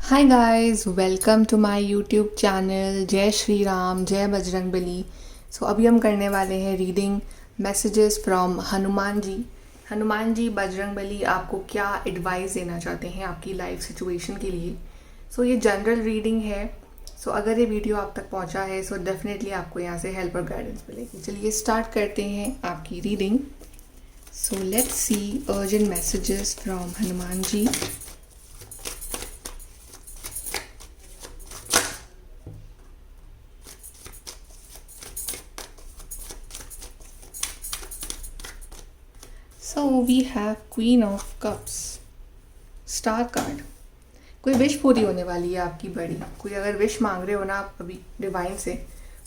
Hi guys, welcome to my YouTube channel. जय श्री राम, जय बजरंगबली। सो अभी हम करने वाले हैं रीडिंग मैसेजेस फ्रॉम हनुमान जी। हनुमान जी बजरंगबली आपको क्या एडवाइस देना चाहते हैं आपकी लाइफ सिचुएशन के लिए। ये जनरल रीडिंग है। अगर ये वीडियो आप तक पहुंचा है डेफिनेटली आपको यहाँ से हेल्प और गाइडेंस मिलेगी। चलिए स्टार्ट करते हैं आपकी reading. Let's see urgent messages from Hanuman ji. We have queen of cups, star card. कोई विश पूरी होने वाली है आपकी बड़ी। कोई अगर विश मांग रहे हो ना आप अभी डिवाइन से,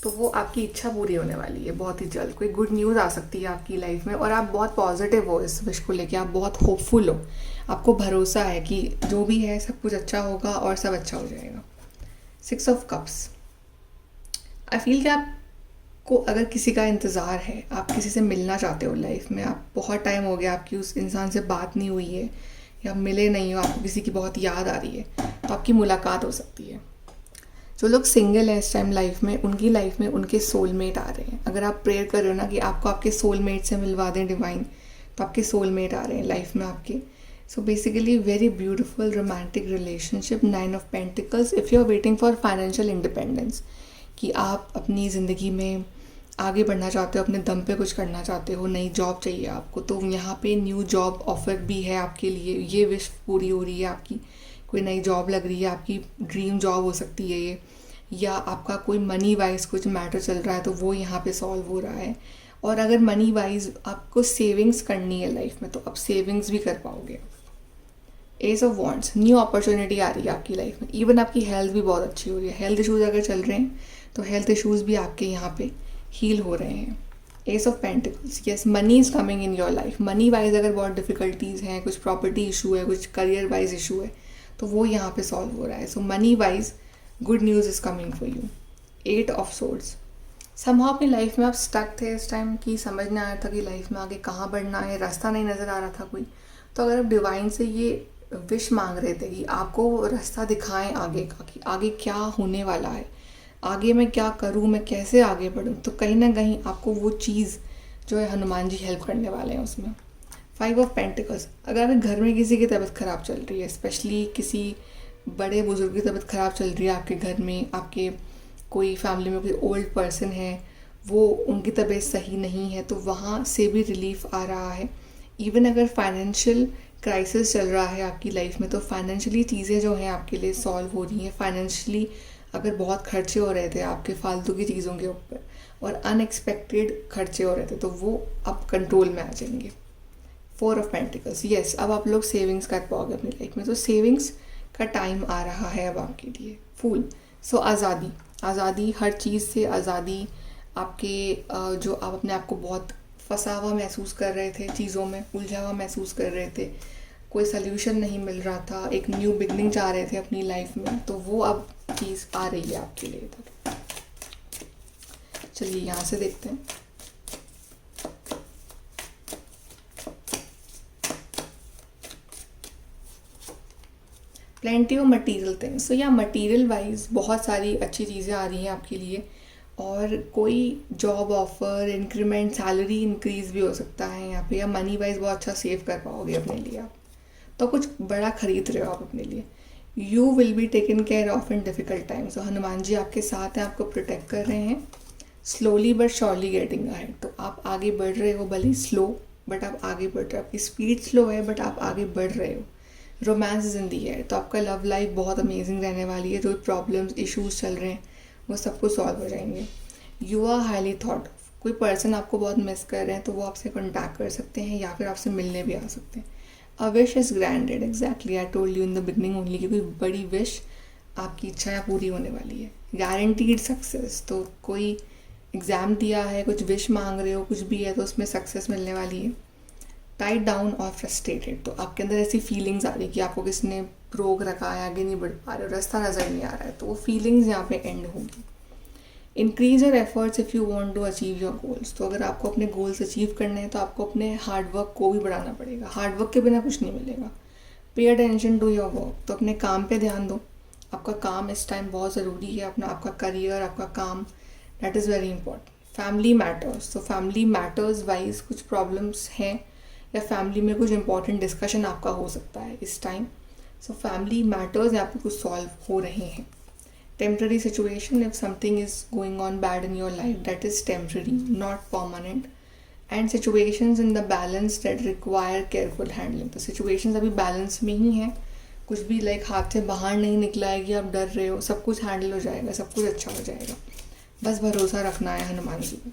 तो वो आपकी इच्छा पूरी होने वाली है बहुत ही जल्द। कोई गुड न्यूज़ आ सकती है आपकी लाइफ में और आप बहुत पॉजिटिव हो इस विश को लेके। आप बहुत होपफुल हो, आपको भरोसा है कि जो भी है सब कुछ अच्छा होगा और सब अच्छा हो जाएगा। 6 ऑफ कप्स। आई फील कि आपको अगर किसी का इंतज़ार है, आप किसी से मिलना चाहते हो लाइफ में, आप बहुत टाइम हो गया आपकी उस इंसान से बात नहीं हुई है या मिले नहीं हो, आपको किसी की बहुत याद आ रही है, तो आपकी मुलाकात हो सकती है। जो लोग सिंगल हैं इस टाइम लाइफ में, उनकी लाइफ में उनके सोलमेट आ रहे हैं। अगर आप प्रेयर कर रहे हो ना कि आपको आपके सोलमेट से मिलवा दें डिवाइन, तो आपके सोलमेट आ रहे हैं लाइफ में आपके। Basically very beautiful romantic relationship. 9 of pentacles. If you are waiting for financial independence, कि आप अपनी ज़िंदगी में आगे बढ़ना चाहते हो, अपने दम पे कुछ करना चाहते हो, नई जॉब चाहिए आपको, तो यहाँ पे न्यू जॉब ऑफर भी है आपके लिए। ये विश पूरी हो रही है आपकी। कोई नई जॉब लग रही है, आपकी ड्रीम जॉब हो सकती है ये, या आपका कोई मनी वाइज कुछ मैटर चल रहा है तो वो यहाँ पे सॉल्व हो रहा है। और अगर मनी वाइज आपको सेविंग्स करनी है लाइफ में, तो आप सेविंग्स भी कर पाओगे। Ace of wands. New opportunity आ रही है आपकी लाइफ में। इवन आपकी हेल्थ भी बहुत अच्छी हो रही है। हेल्थ इशूज़ अगर चल रहे हैं तो हेल्थ इशूज़ भी आपके यहाँ पे हील हो रहे हैं। S of pentacles. Yes, money is coming in your life. Money wise अगर बहुत डिफ़िकल्टीज़ हैं, कुछ प्रॉपर्टी इशू है, कुछ करियर वाइज इशू है, तो वो यहाँ पे सॉल्व हो रहा है। Money wise good news is coming for you. 8 of swords. Somehow अपनी लाइफ में आप स्टक थे इस टाइम, की समझ नहीं आ रहा था कि लाइफ में आगे कहाँ बढ़ना है, रास्ता नहीं नज़र आ रहा था कोई। तो अगर आप डिवाइन से ये विश मांग रहे थे कि आपको रास्ता दिखाएं आगे का, कि आगे क्या होने वाला है, आगे मैं क्या करूं, मैं कैसे आगे बढ़ूं, तो कहीं ना कहीं आपको वो चीज़ जो है हनुमान जी हेल्प करने वाले हैं उसमें। 5 ऑफ पेंटिकल्स। अगर आपके घर में किसी की तबीयत ख़राब चल रही है, स्पेशली किसी बड़े बुजुर्ग की तबीयत ख़राब चल रही है आपके घर में, आपके कोई फैमिली में कोई ओल्ड पर्सन है, वो उनकी तबीयत सही नहीं है, तो वहाँ से भी रिलीफ आ रहा है। इवन अगर फाइनेंशियल क्राइसिस चल रहा है आपकी लाइफ में, तो फाइनेंशियली चीज़ें जो हैं आपके लिए सॉल्व हो रही हैं। फाइनेंशियली अगर बहुत खर्चे हो रहे थे आपके फालतू की चीज़ों के ऊपर और अनएक्सपेक्टेड खर्चे हो रहे थे, तो वो अब कंट्रोल में आ जाएंगे। 4 ऑफ पेंटिकल्स। यस, अब आप लोग सेविंग्स कर पाओगे अपनी लाइफ में। तो सेविंग्स का टाइम आ रहा है अब आपके लिए। फूल। आज़ादी। आज़ादी, हर चीज़ से आज़ादी। आपके जो आप अपने आप को बहुत फंसा हुआ महसूस कर रहे थे, चीज़ों में उलझा हुआ महसूस कर रहे थे, कोई सल्यूशन नहीं मिल रहा था, एक न्यू बिगनिंग चाह रहे थे अपनी लाइफ में, तो वो अब चीज़ आ रही है आपके लिए। तो चलिए यहाँ से देखते हैं। Plenty of material things. तो या मटीरियल वाइज बहुत सारी अच्छी चीज़ें आ रही हैं आपके लिए, और कोई job offer, increment, salary increase भी हो सकता है यहाँ पे, या मनी वाइज बहुत अच्छा सेव कर पाओगे अपने लिए आप। तो कुछ बड़ा खरीद रहे हो आप अपने लिए। You will be taken care of in difficult times. तो हनुमान जी आपके साथ हैं, आपको प्रोटेक्ट कर रहे हैं। Slowly but surely getting ahead. तो आप आगे बढ़ रहे हो, भले स्लो बट आप आगे बढ़ रहे हो। आपकी स्पीड स्लो है बट आप आगे बढ़ रहे हो। Romance is in the air. तो आपका लव लाइफ बहुत अमेजिंग रहने वाली है। जो प्रॉब्लम्स, इश्यूज चल रहे हैं, वो सब कुछ सॉल्व हो जाएंगे। You are highly thought. कोई पर्सन आपको बहुत मिस कर रहे हैं, तो वो आपसे कॉन्टैक्ट कर सकते हैं या फिर आपसे मिलने भी आ सकते हैं। A wish is granted. Exactly, I told you in the beginning only कि कोई बड़ी विश, आपकी इच्छाएं पूरी होने वाली है। Guaranteed success. तो कोई एग्ज़ाम दिया है, कुछ विश मांग रहे हो, कुछ भी है, तो उसमें सक्सेस मिलने वाली है। टाइड डाउन और फ्रस्ट्रेटेड। तो आपके अंदर ऐसी फीलिंग्स आ रही है कि आपको किसने रोक रखा है, आगे नहीं बढ़ पा रहे हो, रास्ता नज़र नहीं आ रहा है, तो वो फीलिंग्स यहाँ पे एंड होगी। Increase your efforts if you want to achieve your goals. तो अगर आपको अपने गोल्स अचीव करने हैं, तो आपको अपने हार्डवर्क को भी बढ़ाना पड़ेगा। हार्डवर्क के बिना कुछ नहीं मिलेगा। Pay attention to your work. तो अपने काम पे ध्यान दो, आपका काम इस टाइम बहुत ज़रूरी है, अपना आपका करियर, आपका काम, that is very important. Family matters, तो फैमिली मैटर्स वाइज कुछ प्रॉब्लम्स हैं या फैमिली में कुछ इंपॉर्टेंट डिस्कशन आपका हो सकता है इस टाइम। सो फैमिली मैटर्स यहाँ पे कुछ सॉल्व हो रहे हैं। Temporary situation, if something is going on bad in your life, that is temporary, not permanent. And situations in the balance that require careful handling, तो सिचुएशंस अभी balance में ही हैं, कुछ भी लाइक हाथ से बाहर नहीं निकला है कि आप डर रहे हो, सब कुछ हैंडल हो जाएगा, सब कुछ अच्छा हो जाएगा। बस भरोसा रखना है हनुमान जी पर,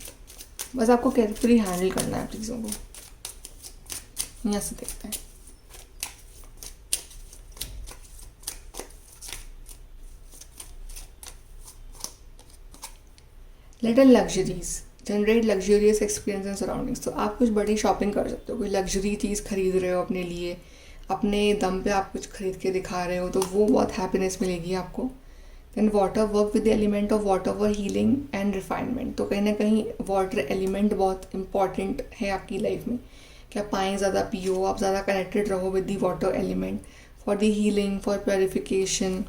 बस आपको केयरफुली हैंडल करना है चीज़ों को। यहाँ से देखते हैं। Little luxuries generate luxurious experience in surroundings, तो आप कुछ बड़ी शॉपिंग कर सकते हो, कोई लग्जरी चीज़ खरीद रहे हो अपने लिए, अपने दम पे आप कुछ खरीद के दिखा रहे हो, तो वो बहुत हैप्पीनेस मिलेगी आपको। Then water, work with the element of water for healing and refinement, तो कहीं ना कहीं वाटर एलिमेंट बहुत इंपॉर्टेंट है आपकी लाइफ में, कि आप पानी ज़्यादा पियो, आप ज़्यादा कनेक्टेड रहो with the water element for the healing, for purification.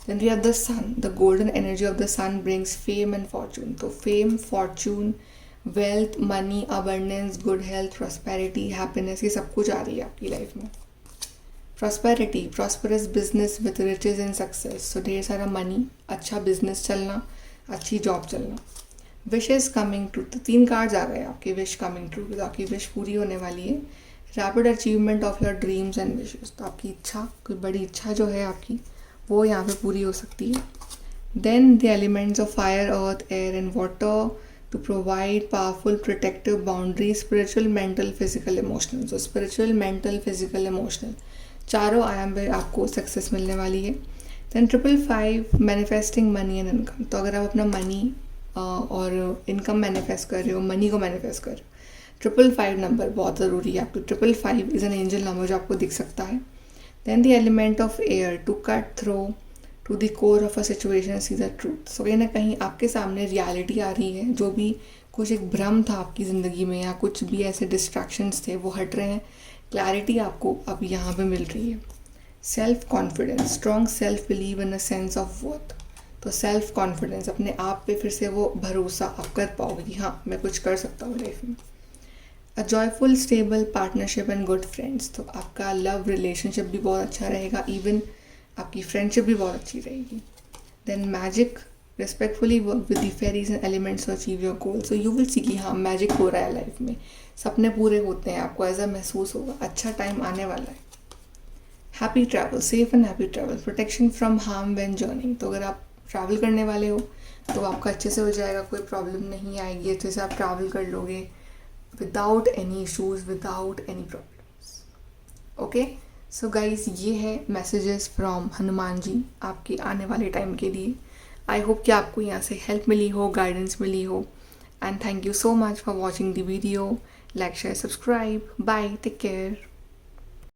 Then we have the sun. The golden energy of the sun brings fame and fortune. So fame, fortune, wealth, money, abundance, good health, prosperity, happiness, ये सब कुछ आ रही है आपकी life में। Prosperity, prosperous business with riches and success. So ढेर सारा money, अच्छा बिजनेस चलना, अच्छी जॉब चलना। Wishes coming true. तो 3 कार्ड्स आ गए आपके विश कमिंग ट्रू, तो आपकी विश पूरी होने वाली है। Rapid achievement of your dreams and wishes, तो आपकी इच्छा, कोई बड़ी इच्छा जो है आपकी, वो यहाँ पे पूरी हो सकती है। Then the elements of fire, earth, air and water to provide powerful protective boundary, spiritual, mental, physical, emotional. So spiritual, mental, physical, emotional, चारों आयाम पे आपको सक्सेस मिलने वाली है। Then 555 manifesting money and income, तो अगर आप अपना मनी और इनकम मैनिफेस्ट कर रहे हो, मनी को मैनिफेस्ट कर रहे हो, 555 नंबर बहुत ज़रूरी है आपको। 555 इज़ एन एंजल नंबर जो आपको दिख सकता है। Then the element of air to cut through to the core of a situation and see the truth. So कहीं ना कहीं आपके सामने रियलिटी आ रही है, जो भी कुछ एक भ्रम था आपकी ज़िंदगी में या कुछ भी ऐसे डिस्ट्रैक्शंस थे वो हट रहे हैं, क्लैरिटी आपको अब यहाँ पे मिल रही है। Self confidence, strong self believe in a sense of worth, तो सेल्फ कॉन्फिडेंस, अपने आप पे फिर से वो भरोसा आप कर पाओगे कि हाँ मैं कुछ कर सकता हूँ लाइफ में। अ joyful stable partnership and good friends, तो आपका लव रिलेशनशिप भी बहुत अच्छा रहेगा, इवन आपकी फ्रेंडशिप भी बहुत अच्छी रहेगी। Then magic, respectfully work with the fairies and elements to achieve your goal, so you will see कि हाँ मैजिक हो रहा है लाइफ में, सपने पूरे होते हैं, आपको ऐसा महसूस होगा, अच्छा टाइम आने वाला है। Happy travel, safe and happy travel, protection from harm when journeying, तो अगर आप ट्रैवल करने वाले हो तो आपका अच्छे से हो जाएगा, कोई प्रॉब्लम नहीं आएगी, अच्छे से आप ट्रैवल कर लोगे without any issues, without any problems. Okay, so guys, ये है messages from हनुमान जी आपके आने वाले टाइम के लिए। आई होप कि आपको यहाँ से हेल्प मिली हो, गाइडेंस मिली हो, and thank you so much for watching the video. Like, share, subscribe. Bye, take care.